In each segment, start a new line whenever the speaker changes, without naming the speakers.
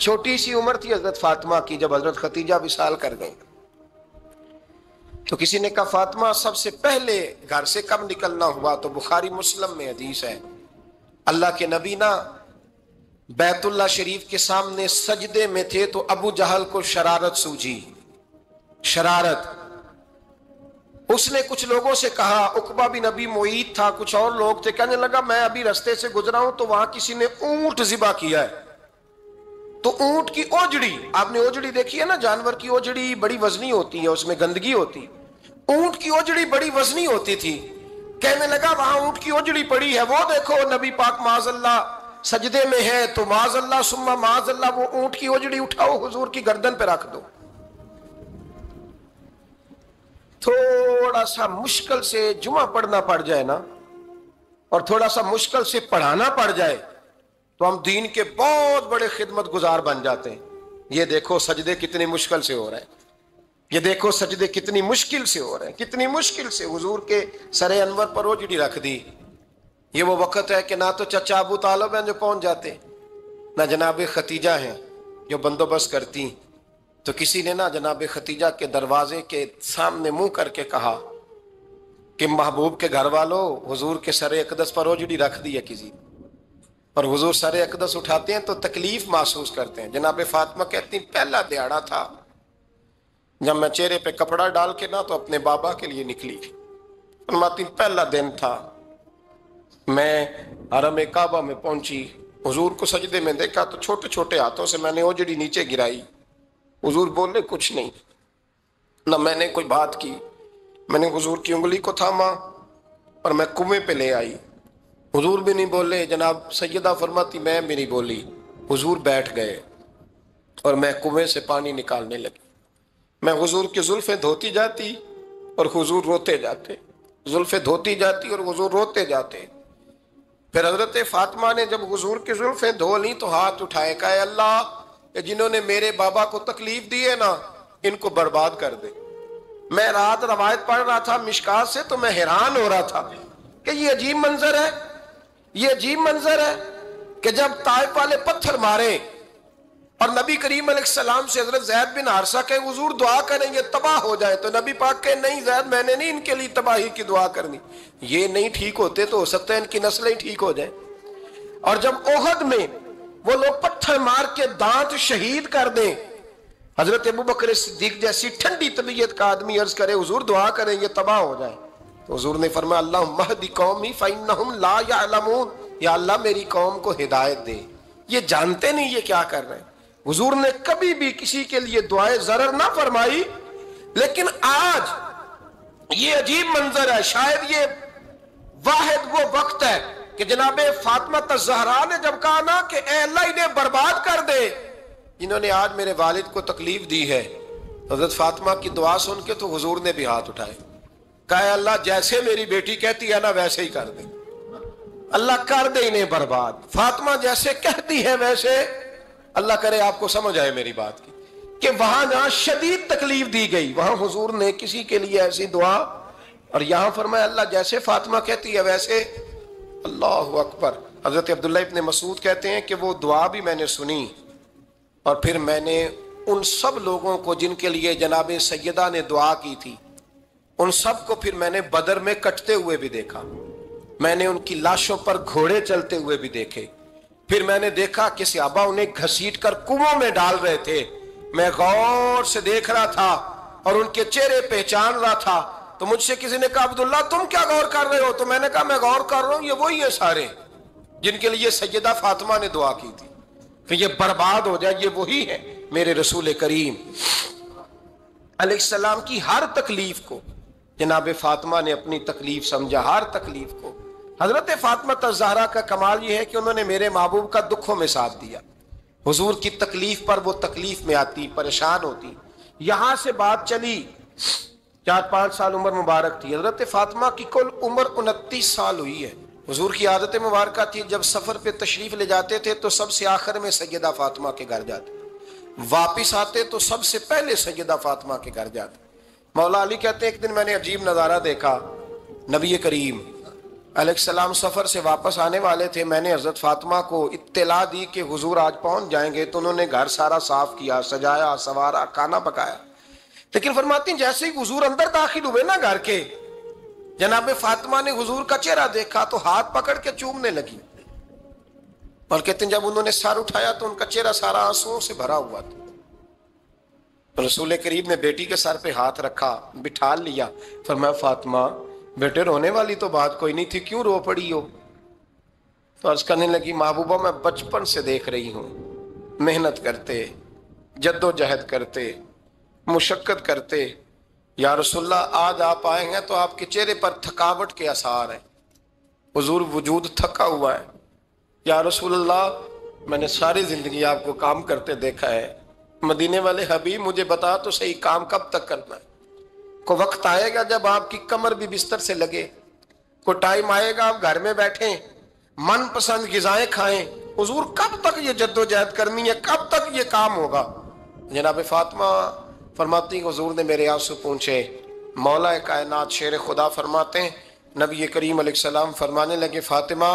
چھوٹی سی عمر تھی حضرت فاطمہ کی جب حضرت خدیجہ وصال کر گئیں. تو کسی نے کہا فاطمہ سب سے پہلے گھر سے کب نکلنا ہوا؟ تو بخاری مسلم میں حدیث ہے، اللہ کے نبی نا بیت اللہ شریف کے سامنے سجدے میں تھے تو ابو جہل کو شرارت سوجی. شرارت، اس نے کچھ لوگوں سے کہا، عقبہ بن نبی معیط تھا، کچھ اور لوگ تھے، کہنے لگا میں ابھی رستے سے گزرا ہوں تو وہاں کسی نے اونٹ ذبح کیا ہے. تو اونٹ کی اوجڑی، آپ نے اوجڑی دیکھی ہے نا، جانور کی اوجڑی بڑی وزنی ہوتی ہے، اس میں گندگی ہوتی. اونٹ کی اوجڑی بڑی وزنی ہوتی تھی. کہنے لگا وہاں اونٹ کی اوجڑی پڑی ہے، وہ دیکھو نبی پاک معاذ اللہ سجدے میں ہے، تو معاذ اللہ ثم معاذ اللہ وہ اونٹ کی اوجڑی اٹھاؤ حضور کی گردن پہ رکھ دو. تھوڑا سا مشکل سے جمعہ پڑھنا پڑ جائے نا، اور تھوڑا سا مشکل سے پڑھانا پڑ جائے تو ہم دین کے بہت بڑے خدمت گزار بن جاتے ہیں. یہ دیکھو سجدے کتنی مشکل سے ہو رہے ہیں، یہ دیکھو سجدے کتنی مشکل سے ہو رہے ہیں، کتنی مشکل سے حضور کے سر انور پر اوجڑی رکھ دی. یہ وہ وقت ہے کہ نہ تو چچا ابو طالب ہیں جو پہنچ جاتے، نہ جناب ختیجہ ہیں جو بندوبست کرتی. تو کسی نے نا جناب ختیجہ کے دروازے کے سامنے منہ کر کے کہا کہ محبوب کے گھر والوں حضور کے سر اقدس پر اوجڑی رکھ دی ہے کسی، اور حضور سر اقدس اٹھاتے ہیں تو تکلیف محسوس کرتے ہیں. جناب فاطمہ کہتی پہلا دیہڑا تھا جب میں چہرے پہ کپڑا ڈال کے نا تو اپنے بابا کے لیے نکلی. فرماتی پہلا دن تھا، میں حرم کعبہ میں پہنچی، حضور کو سجدے میں دیکھا تو چھوٹے چھوٹے ہاتھوں سے میں نے اوجڑی نیچے گرائی. حضور بولے کچھ نہیں، نہ میں نے کوئی بات کی. میں نے حضور کی انگلی کو تھاما اور میں کنویں پہ لے آئی. حضور بھی نہیں بولے، جناب سیدہ فرماتی میں بھی نہیں بولی. حضور بیٹھ گئے اور میں کنویں سے پانی نکالنے لگی. میں حضور کی زلفیں دھوتی جاتی اور حضور روتے جاتے، زلفیں دھوتی جاتی اور حضور روتے جاتے. پھر حضرت فاطمہ نے جب حضور کی زلفیں دھو لی تو ہاتھ اٹھائے، کہا اے اللہ کہ جنہوں نے میرے بابا کو تکلیف دی ہے نا ان کو برباد کر دے. میں رات روایت پڑھ رہا تھا مشکات سے تو میں حیران ہو رہا تھا کہ یہ عجیب منظر ہے، یہ عجیب منظر ہے کہ جب طائف والے پتھر مارے اور نبی کریم علیہ السلام سے حضرت زید بن حارثہ کہ حضور دعا کریں یہ تباہ ہو جائے، تو نبی پاک کہ نہیں زید میں نے نہیں ان کے لیے تباہی کی دعا کرنی، یہ نہیں ٹھیک ہوتے تو ہو سکتا ہے ان کی نسلیں ٹھیک ہو جائیں. اور جب احد میں وہ لوگ پتھر مار کے دانت شہید کر دیں، حضرت ابوبکر صدیق جیسی ٹھنڈی طبیعت کا آدمی عرض کرے حضور دعا کریں یہ تباہ ہو جائے، تو حضور نے فرمایا اللہم اہد قومی فإنہم لا یعلمون، یا اللہ میری قوم کو ہدایت دے، یہ جانتے نہیں یہ کیا کر رہے ہیں. حضور نے کبھی بھی کسی کے لیے دعائے ضرر نہ فرمائی. لیکن آج یہ عجیب منظر ہے، شاید یہ واحد وہ وقت ہے کہ جناب فاطمہ الزہرا نے جب کہا نا کہ اے اللہ انہیں برباد کر دے جنہوں نے آج میرے والد کو تکلیف دی ہے، حضرت فاطمہ کی دعا سن کے تو حضور نے بھی ہاتھ اٹھائے، کہا اے اللہ جیسے میری بیٹی کہتی ہے نا ویسے ہی کر دے، اللہ کر دے انہیں برباد. فاطمہ جیسے کہتی ہے ویسے، اللہ کرے آپ کو سمجھ آئے میری بات کی کہ وہاں جہاں شدید تکلیف دی گئی وہاں حضور نے کسی کے لیے ایسی دعا، اور یہاں فرمایا اللہ جیسے فاطمہ کہتی ہے ویسے. اللہ اکبر. حضرت عبداللہ ابن مسعود کہتے ہیں کہ وہ دعا بھی میں نے سنی اور پھر میں نے ان سب لوگوں کو جن کے لیے جناب سیدہ نے دعا کی تھی ان سب کو پھر میں نے بدر میں کٹتے ہوئے بھی دیکھا، میں نے ان کی لاشوں پر گھوڑے چلتے ہوئے بھی دیکھے، پھر میں نے دیکھا کہ صحابہ انہیں گھسیٹ کر کنووں میں ڈال رہے تھے، میں غور سے دیکھ رہا تھا اور ان کے چہرے پہچان رہا تھا. تو مجھ سے کسی نے کہا عبداللہ تم کیا غور کر رہے ہو؟ تو میں نے کہا میں غور کر رہا ہوں یہ وہی ہیں سارے جن کے لیے سیدہ فاطمہ نے دعا کی تھی کہ یہ برباد ہو جائے، یہ وہی ہے میرے رسول کریم علیہ السلام کی ہر تکلیف کو جناب فاطمہ نے اپنی تکلیف سمجھا، ہر تکلیف کو. حضرت فاطمہ الزہرا کا کمال یہ ہے کہ انہوں نے میرے محبوب کا دکھوں میں ساتھ دیا، حضور کی تکلیف پر وہ تکلیف میں آتی، پریشان ہوتی. یہاں سے بات چلی 4-5 سال عمر مبارک تھی. حضرت فاطمہ کی کل عمر 29 سال ہوئی ہے. حضور کی عادت مبارکہ تھی جب سفر پہ تشریف لے جاتے تھے تو سب سے آخر میں سیدہ فاطمہ کے گھر جاتے، واپس آتے تو سب سے پہلے سیدہ فاطمہ کے گھر جاتے. مولا علی کہتے ہیں ایک دن میں نے عجیب نظارہ دیکھا، نبی کریم علیہ السلام سفر سے واپس آنے والے تھے. میں نے حضرت فاطمہ کو اطلاع دی کہ حضور آج پہنچ جائیں گے, تو انہوں نے گھر سارا صاف کیا, سجایا, سوارا, کھانا پکایا. لیکن فرماتی ہیں جیسے ہی حضور اندر داخل ہوئے نا گھر کے, جناب فاطمہ نے حضور کا چہرہ دیکھا تو ہاتھ پکڑ کے چومنے لگی. اور کہتے ہیں جب انہوں نے سر اٹھایا تو ان کا چہرہ سارا آنسوؤں سے بھرا ہوا تھا. رسول کریم نے بیٹی کے سر پہ ہاتھ رکھا, بٹھا لیا, فرمایا فاطمہ بیٹے رونے والی تو بات کوئی نہیں تھی, کیوں رو پڑی ہو؟ تو عرض کرنے لگی محبوبہ میں بچپن سے دیکھ رہی ہوں, محنت کرتے, جد و جہد کرتے, مشقت کرتے, یا رسول اللہ آج آپ آئے ہیں تو آپ کے چہرے پر تھکاوٹ کے آثار ہیں, حضور وجود تھکا ہوا ہے. یا رسول اللہ میں نے ساری زندگی آپ کو کام کرتے دیکھا ہے, مدینے والے حبیب مجھے بتا تو صحیح کام کب تک کرنا ہے؟ کو وقت آئے گا جب آپ کی کمر بھی بستر سے لگے, کو ٹائم آئے گا آپ گھر میں بیٹھیں, من پسند غذائیں کھائیں, حضور کب تک یہ جد و جہد کرنی ہے, کب تک یہ کام ہوگا؟ جناب فاطمہ فرماتی حضور نے میرے آنسو پونچھے. مولا کائنات شیر خدا فرماتے ہیں نبی کریم علیہ السلام فرمانے لگے فاطمہ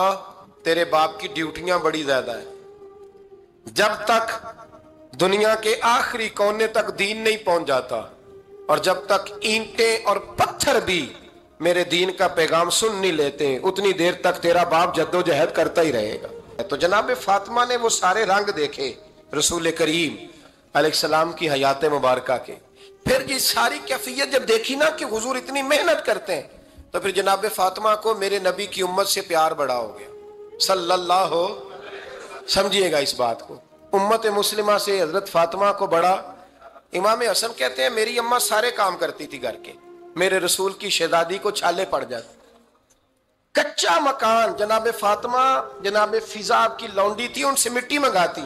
تیرے باپ کی ڈیوٹیاں بڑی زیادہ ہیں, جب تک دنیا کے آخری کونے تک دین نہیں پہنچ جاتا اور جب تک اینٹیں اور پتھر بھی میرے دین کا پیغام سن نہیں لیتے اتنی دیر تک تیرا باپ جد و جہد کرتا ہی رہے گا. تو جناب فاطمہ نے وہ سارے رنگ دیکھے رسول کریم علیہ السلام کی حیات مبارکہ کے. پھر یہ ساری کیفیت جب دیکھی نا کہ حضور اتنی محنت کرتے ہیں, تو پھر جناب فاطمہ کو میرے نبی کی امت سے پیار بڑا ہو گیا صلی اللہ ہو. سمجھیے گا اس بات کو, امت مسلمہ سے حضرت فاطمہ کو بڑا. امام حسن کہتے ہیں میری اماں سارے کام کرتی تھی گھر کے, میرے رسول کی شہزادی کو چھالے پڑ جاتے. کچا مکان جناب فاطمہ جناب فضا آپ کی لونڈی تھی, ان سے مٹی منگاتی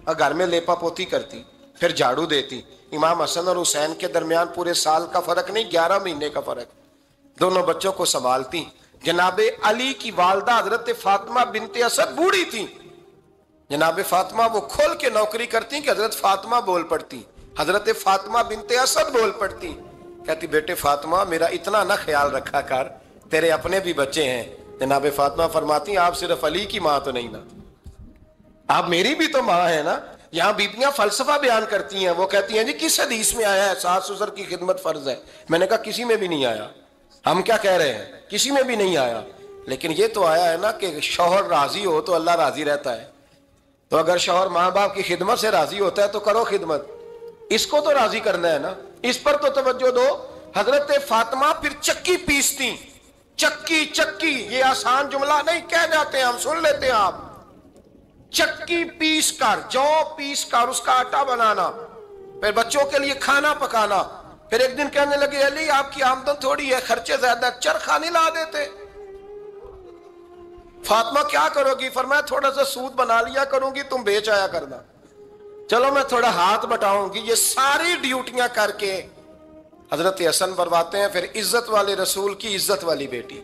اور گھر میں لیپا پوتی کرتی, پھر جھاڑو دیتی. امام حسن اور حسین کے درمیان پورے سال کا فرق نہیں, 11 مہینے کا فرق, دونوں بچوں کو سنبھالتی. جناب علی کی والدہ حضرت فاطمہ بنت اسد بوڑھی تھی, جناب فاطمہ وہ کھول کے نوکری کرتی کہ حضرت فاطمہ بول پڑتی, حضرت فاطمہ بنت اسد بول پڑتی. کہتی بیٹے فاطمہ میرا اتنا نہ خیال رکھا کر, تیرے اپنے بھی بچے ہیں. جناب فاطمہ فرماتی آپ صرف علی کی ماں تو نہیں نا, آپ میری بھی تو ماں ہے نا. یہاں بیبیاں فلسفہ بیان کرتی ہیں, وہ کہتی ہیں جی کس حدیث میں آیا ہے ساس سسر کی خدمت فرض ہے؟ میں نے کہا کسی میں بھی نہیں آیا. ہم کیا کہہ رہے ہیں, کسی میں بھی نہیں آیا, لیکن یہ تو آیا ہے نا کہ شوہر راضی ہو تو اللہ راضی رہتا ہے. تو اگر شوہر ماں باپ کی خدمت سے راضی ہوتا ہے تو کرو خدمت, اس کو تو راضی کرنا ہے نا, اس پر تو توجہ دو. حضرت فاطمہ پھر چکی پیستی, چکی چکی یہ آسان جملہ نہیں کہہ جاتے ہیں, ہم سن لیتے ہیں آپ. چکی پیس کر, جو پیس کر اس کا آٹا بنانا, پھر بچوں کے لیے کھانا پکانا. پھر ایک دن کہنے لگے علی آپ کی آمدن تھوڑی ہے, خرچے زیادہ, چرخا نہیں لا دیتے. فاطمہ کیا کرو گی؟ فرمایا تھوڑا سا سود بنا لیا کروں گی, تم بیچ آیا کرنا. چلو میں تھوڑا ہاتھ بٹاؤں گی. یہ ساری ڈیوٹیاں کر کے حضرت حسن فرماتے ہیں پھر عزت والے رسول کی عزت والی بیٹی,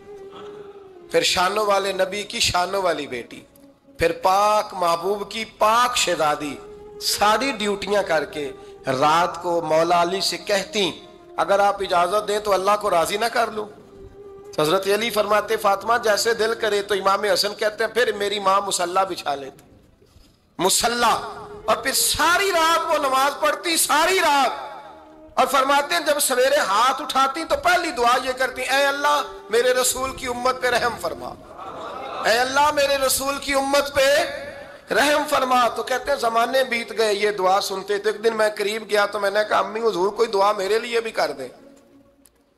پھر شانوں والے نبی کی شانوں والی بیٹی, پھر پاک محبوب کی پاک شہزادی, ساری ڈیوٹیاں کر کے رات کو مولا علی سے کہتی اگر آپ اجازت دیں تو اللہ کو راضی نہ کر لوں. حضرت علی فرماتے فاطمہ جیسے دل کرے. تو امام حسن کہتے ہیں پھر میری ماں مصلی بچھا لیتی, مصلی, اور پھر ساری رات وہ نماز پڑھتی, ساری رات. اور فرماتے ہیں جب سویرے ہاتھ اٹھاتی تو پہلی دعا یہ کرتی اے اللہ میرے رسول کی امت پہ رحم فرما, اے اللہ میرے رسول کی امت پہ رحم فرما. تو کہتے ہیں زمانے بیت گئے یہ دعا سنتے. تو ایک دن میں قریب گیا تو میں نے کہا امی حضور کوئی دعا میرے لیے بھی کر دیں,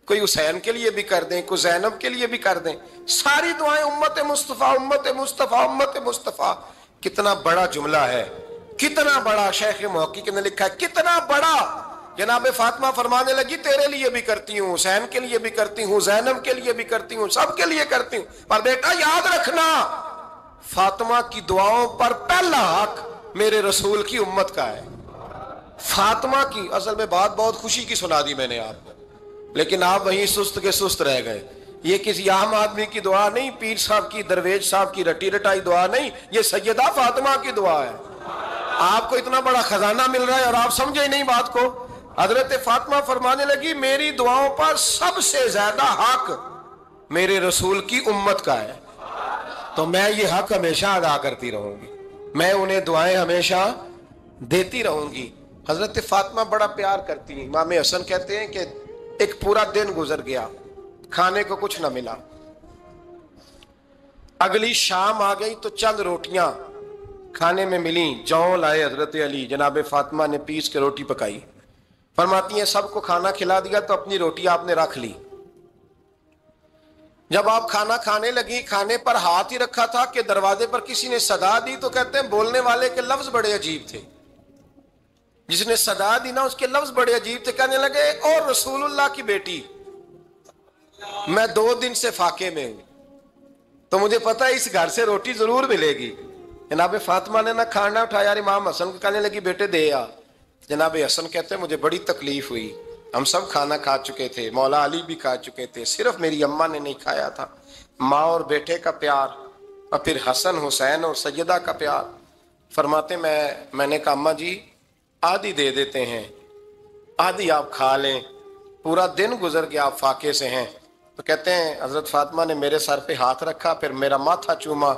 کوئی حسین کے لیے بھی کر دیں, کوئی زینب کے لیے بھی کر دیں. ساری دعائیں امت مصطفیٰ امت مصطفیٰ امت مصطفیٰ. کتنا بڑا جملہ ہے, کتنا بڑا. شیخ محقق نے لکھا ہے کتنا بڑا. جناب فاطمہ فرمانے لگی تیرے لیے بھی کرتی ہوں, حسین کے لیے بھی کرتی ہوں, زینب کے لیے بھی کرتی ہوں, سب کے لیے کرتی ہوں. پر بیٹا یاد رکھنا فاطمہ کی دعاؤں پر پہلا حق میرے رسول کی امت کا ہے. فاطمہ کی اصل میں بات بہت خوشی کی سنا دی میں نے آپ کو, لیکن آپ وہیں سست کے سست رہ گئے. یہ کسی عام آدمی کی دعا نہیں, پیر صاحب کی, درویش صاحب کی رٹی رٹائی دعا نہیں, یہ سیدہ فاطمہ کی دعا ہے. آپ کو اتنا بڑا خزانہ مل رہا ہے اور آپ سمجھے ہی نہیں بات کو. حضرت فاطمہ فرمانے لگی میری دعاؤں پر سب سے زیادہ حق میرے رسول کی امت کا ہے، تو میں یہ حق ہمیشہ ادا کرتی رہوں گی، میں انہیں دعائیں ہمیشہ دیتی رہوں گی۔ حضرت فاطمہ بڑا پیار کرتی ہیں۔ امام حسن کہتے ہیں کہ ایک پورا دن گزر گیا، کھانے کو کچھ نہ ملا، اگلی شام آ گئی تو چند روٹیاں کھانے میں ملیں، جوں لائے حضرت علی، جناب فاطمہ نے پیس کے روٹی پکائی، فرماتی ہیں سب کو کھانا کھلا دیا تو اپنی روٹی آپ نے رکھ لی۔ جب آپ کھانا کھانے لگی، کھانے پر ہاتھ ہی رکھا تھا کہ دروازے پر کسی نے صدا دی، تو کہتے ہیں بولنے والے کے لفظ بڑے عجیب تھے، جس نے صدا دی نا اس کے لفظ بڑے عجیب تھے، کہنے لگے اور رسول اللہ کی بیٹی، میں 2 دن سے فاقے میں ہوں، تو مجھے پتا ہے اس گھر سے روٹی ضرور ملے گی۔ جناب فاطمہ نے نہ کھانا اٹھایا، امام حسن کو کہنے لگی بیٹے دے آ۔ جناب حسن کہتے ہیں مجھے بڑی تکلیف ہوئی، ہم سب کھانا کھا چکے تھے، مولا علی بھی کھا چکے تھے، صرف میری اماں نے نہیں کھایا تھا۔ ماں اور بیٹے کا پیار، اور پھر حسن حسین اور سیدہ کا پیار۔ فرماتے میں نے کہا اماں جی آدھی دے دیتے ہیں، آدھی آپ کھا لیں، پورا دن گزر گیا آپ فاقے سے ہیں۔ تو کہتے ہیں حضرت فاطمہ نے میرے سر پہ ہاتھ رکھا، پھر میرا ماتھا چوما،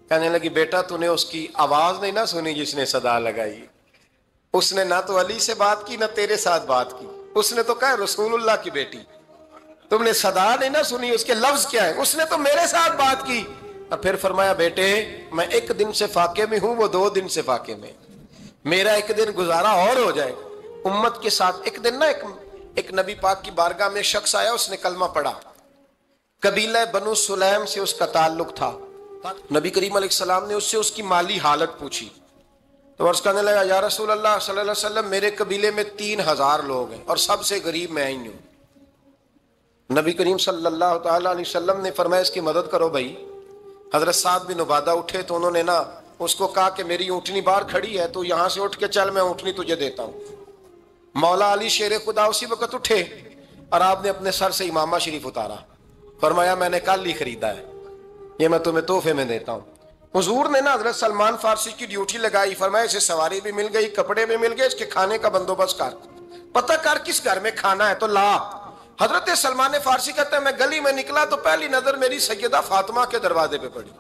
کہنے لگی بیٹا تو نے اس کی آواز نہیں نہ سنی جس نے صدا لگائی، اس نے نہ تو علی سے بات کی نہ تیرے ساتھ بات کی، اس نے تو کہا رسول اللہ کی بیٹی، تم نے صدا نہیں نہ سنی، اس کے لفظ کیا ہے، اس نے تو میرے ساتھ بات کی۔ اور پھر فرمایا بیٹے میں 1 دن سے فاقے میں ہوں، وہ 2 دن سے فاقے میں، میرا 1 دن گزارا اور ہو جائے امت کے ساتھ۔ ایک دن نا ایک نبی پاک کی بارگاہ میں شخص آیا، اس نے کلمہ پڑھا، قبیلہ بنو سلیم سے اس کا تعلق تھا۔ نبی کریم علیہ السلام نے اس سے اس کی مالی حالت پوچھی، تو عرض کرنے لگا یا رسول اللہ صلی اللہ علیہ وسلم میرے قبیلے میں 3000 لوگ ہیں اور سب سے غریب میں ہی ہوں۔ نبی کریم صلی اللہ تعالی علیہ وسلم نے فرمایا اس کی مدد کرو بھائی۔ حضرت سعد بن عبادہ اٹھے تو انہوں نے نا اس کو کہا کہ میری اونٹنی باہر کھڑی ہے تو یہاں سے اٹھ کے چل، میں اونٹنی تجھے دیتا ہوں۔ مولا علی شیر خدا اسی وقت اٹھے اور آپ نے اپنے سر سے امامہ شریف اتارا، فرمایا میں نے کل ہی خریدا ہے، یہ میں تمہیں تحفے میں دیتا ہوں۔ حضور نے نا حضرت سلمان فارسی کی ڈیوٹی لگائی، فرمایا اسے سواری بھی مل گئی، کپڑے بھی مل گئے، اس کے کھانے کا بندوبست کر، پتہ کر کس گھر میں کھانا ہے تو لا۔ حضرت سلمان فارسی کہتے ہیں میں گلی میں نکلا تو پہلی نظر میری سیدہ فاطمہ کے دروازے پہ پڑی،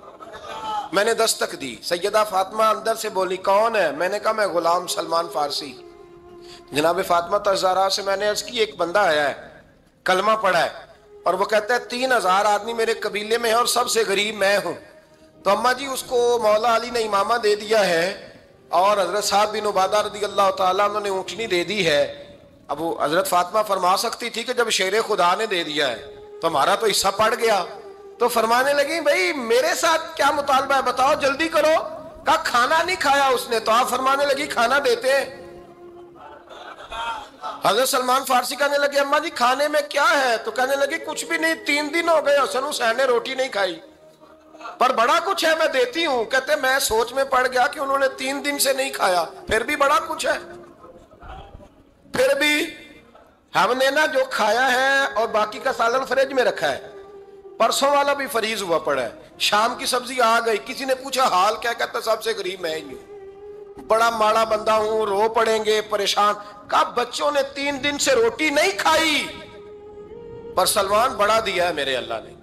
میں نے دستک دی، سیدہ فاطمہ اندر سے بولی کون ہے؟ میں نے کہا میں غلام سلمان فارسی۔ جناب فاطمہ تزارہ سے میں نے عرض کی ایک بندہ آیا ہے، کلمہ پڑھا ہے، اور وہ کہتا ہے 3000 آدمی میرے قبیلے میں ہے اور سب سے غریب میں ہوں۔ تو اماں جی اس کو مولا علی نے امامہ دے دیا ہے اور حضرت سعد بن عبادہ رضی اللہ تعالیٰ عنہ نے اونٹنی دے دی ہے۔ اب وہ حضرت فاطمہ فرما سکتی تھی کہ جب شیر خدا نے دے دیا ہے تو ہمارا تو حصہ پڑ گیا، تو فرمانے لگی بھائی میرے ساتھ کیا مطالبہ ہے بتاؤ جلدی کرو۔ کہا کھانا نہیں کھایا اس نے، تو آپ فرمانے لگی کھانا دیتے ہیں۔ حضرت سلمان فارسی کہنے لگے اماں جی کھانے میں کیا ہے؟ تو کہنے لگی کچھ بھی نہیں، 3 دن ہو گئے حسن حسین نے روٹی نہیں کھائی، پر بڑا کچھ ہے میں دیتی ہوں۔ کہتے میں سوچ میں پڑ گیا کہ انہوں نے 3 دن سے نہیں کھایا، پھر بھی بڑا کچھ ہے، پھر بھی ہم نے نا جو کھایا ہے اور باقی کا سالن فریج میں رکھا ہے، پرسوں والا بھی فریز ہوا پڑا ہے، شام کی سبزی آ گئی۔ کسی نے پوچھا حال کیا؟ کہتا سب سے غریب میں ہی ہوں، بڑا ماڑا بندہ ہوں، رو پڑیں گے پریشان۔ کہا بچوں نے 3 دن سے روٹی نہیں کھائی، پر سلمان بڑا دیا ہے میرے اللہ نے،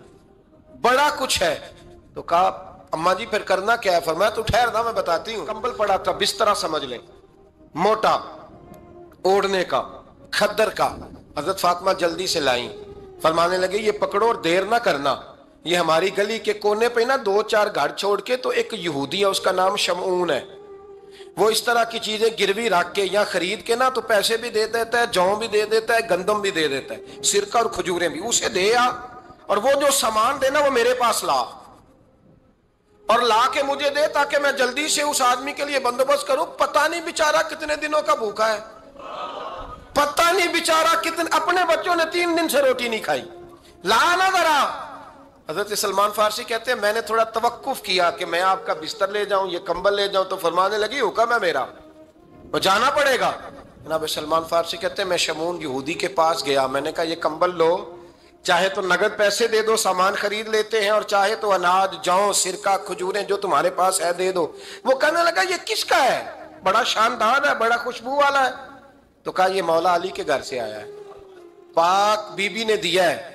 بڑا کچھ ہے۔ تو کہا اماں جی پھر کرنا کیا ہے؟ فرمایا تو ٹھہر دا میں بتاتی ہوں۔ کمبل پڑا تھا، بسترا سمجھ لیں، موٹا اوڑھنے کا، کھدر کا، حضرت فاطمہ جلدی سے لائیں، فرمانے لگے یہ پکڑو اور دیر نہ کرنا، یہ ہماری گلی کے کونے پہ نا 2-4 گھر چھوڑ کے تو ایک یہودی ہے، اس کا نام شمعون ہے، وہ اس طرح کی چیزیں گروی رکھ کے یا خرید کے نا تو پیسے بھی دے دیتا ہے، جوں بھی دے دیتا ہے، گندم بھی دے دیتا ہے، سرکہ اور کھجوریں بھی، اسے دے آ، اور وہ جو سامان دینا وہ میرے پاس لا، اور لا کے مجھے دے تاکہ میں جلدی سے اس آدمی کے لیے بندوبست کروں۔ پتہ نہیں بیچارہ کتنے دنوں کا بھوکا ہے، پتہ نہیں بیچارہ کتنے، اپنے بچوں نے 3 دن سے روٹی نہیں کھائی، لا نہ ذرا۔ حضرت سلمان فارسی کہتے ہیں میں نے تھوڑا توقف کیا کہ میں آپ کا بستر لے جاؤں، یہ کمبل لے جاؤں، تو فرمانے لگی حکم ہے میرا، وہ جانا پڑے گا۔ جناب سلمان فارسی کہتے ہیں میں شمعون یہودی کے پاس گیا، میں نے کہا یہ کمبل لو، چاہے تو نگد پیسے دے دو، سامان خرید لیتے ہیں، اور چاہے تو اناج، جوں، سرکہ، کھجوریں جو تمہارے پاس ہے دے دو۔ وہ کہنے لگا یہ کس کا ہے؟ بڑا شاندار ہے، بڑا خوشبو والا ہے۔ تو کہا یہ مولا علی کے گھر سے آیا ہے، پاک بی بی نے دیا ہے،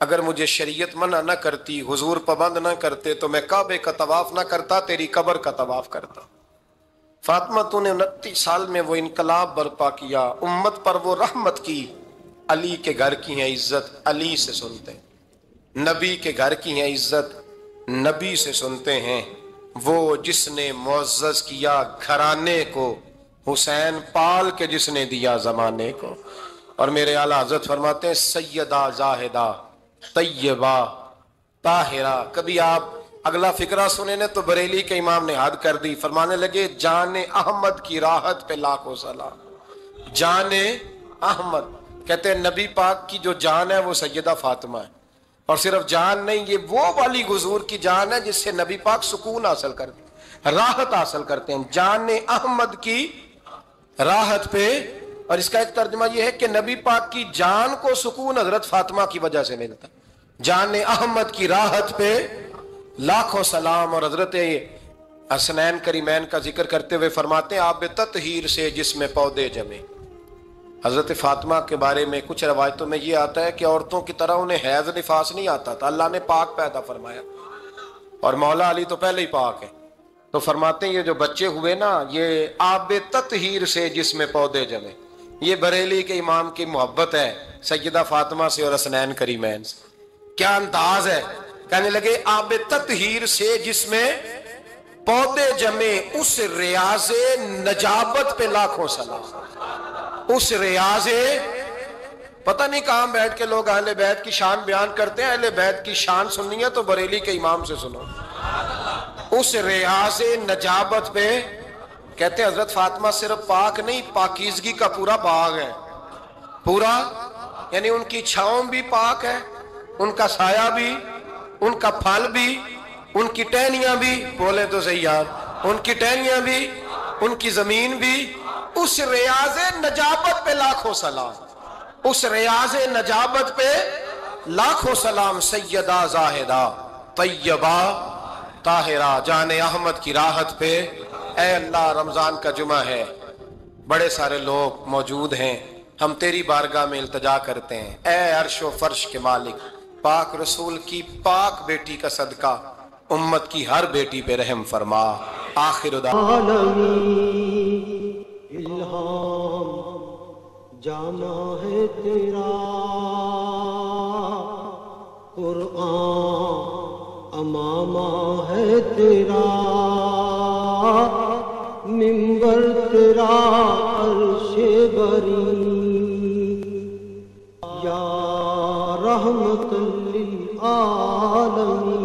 اگر مجھے شریعت منع نہ کرتی، حضور پابند نہ کرتے، تو میں کعبے کا طواف نہ کرتا، تیری قبر کا طواف کرتا۔ فاطمہ تو نے 29 سال میں وہ انقلاب برپا کیا، امت پر وہ رحمت کی۔ علی کے گھر کی ہیں عزت، علی سے سنتے ہیں۔ نبی کے گھر کی ہیں عزت، نبی سے سنتے ہیں۔ وہ جس نے معزز کیا گھرانے کو، حسین پال کے جس نے دیا زمانے کو۔ اور میرے اعلیٰ حضرت فرماتے ہیں سیدہ زاہدہ طیبہ طاہرہ۔ کبھی آپ اگلا فقرہ سنے نے تو بریلی کے امام نے حد کر دی، فرمانے لگے جان احمد کی راحت پہ لاکھوں سلام۔ جان احمد کہتے ہیں نبی پاک کی جو جان ہے وہ سیدہ فاطمہ ہے، اور صرف جان نہیں، یہ وہ والی حضور کی جان ہے جس سے نبی پاک سکون حاصل کرتے ہیں، راحت حاصل کرتے ہیں۔ جان احمد کی راحت پہ، اور اس کا ایک ترجمہ یہ ہے کہ نبی پاک کی جان کو سکون حضرت فاطمہ کی وجہ سے ملتا۔ جان احمد کی راحت پہ لاکھوں سلام۔ اور حضرت حسنین کریمین کا ذکر کرتے ہوئے فرماتے ہیں آب تطہیر سے جس میں پودے جمے۔ حضرت فاطمہ کے بارے میں کچھ روایتوں میں یہ آتا ہے کہ عورتوں کی طرح انہیں حیض نفاس نہیں آتا تھا، اللہ نے پاک پیدا فرمایا، اور مولا علی تو پہلے ہی پاک ہے۔ تو فرماتے ہیں یہ جو بچے ہوئے نا، یہ آب تطہیر سے جس میں پودے جمے۔ یہ بریلی کے امام کی محبت ہے سیدہ فاطمہ سے اور حسنین کریمین سے۔ کیا انداز ہے، کہنے لگے آب تطہیر سے جس میں پودے جمے، اس ریاض نجابت پہ لاکھوں سلام۔ اس ریاض، پتہ نہیں کہاں بیٹھ کے لوگ اہل بیت کی شان بیان کرتے ہیں، اہل بیت کی شان سننی ہے تو بریلی کے امام سے سنو۔ اس ریاض نجابت پہ کہتے ہیں حضرت فاطمہ صرف پاک نہیں، پاکیزگی کا پورا باغ ہے، پورا، یعنی ان کی چھاؤں بھی پاک ہے، ان کا سایہ بھی، ان کا پھل بھی، ان کی ٹہنیاں بھی، بولے تو صحیح یار، ان کی ٹہنیاں بھی، ان کی زمین بھی۔ اس ریاض نجابت پہ لاکھوں سلام، اس ریاض نجابت پہ لاکھوں سلام۔ سیدہ زاہدہ طیبہ طاہرہ، جان احمد کی راحت پہ۔ اے اللہ، رمضان کا جمعہ ہے، بڑے سارے لوگ موجود ہیں، ہم تیری بارگاہ میں التجا کرتے ہیں، اے عرش و فرش کے مالک، پاک رسول کی پاک بیٹی کا صدقہ امت کی ہر بیٹی پہ رحم فرما۔ آخر
الہام جامع ہے تیرا، قرآن امامہ ہے تیرا، منبر تیرا عرش بری، یا رحمت للعالمین۔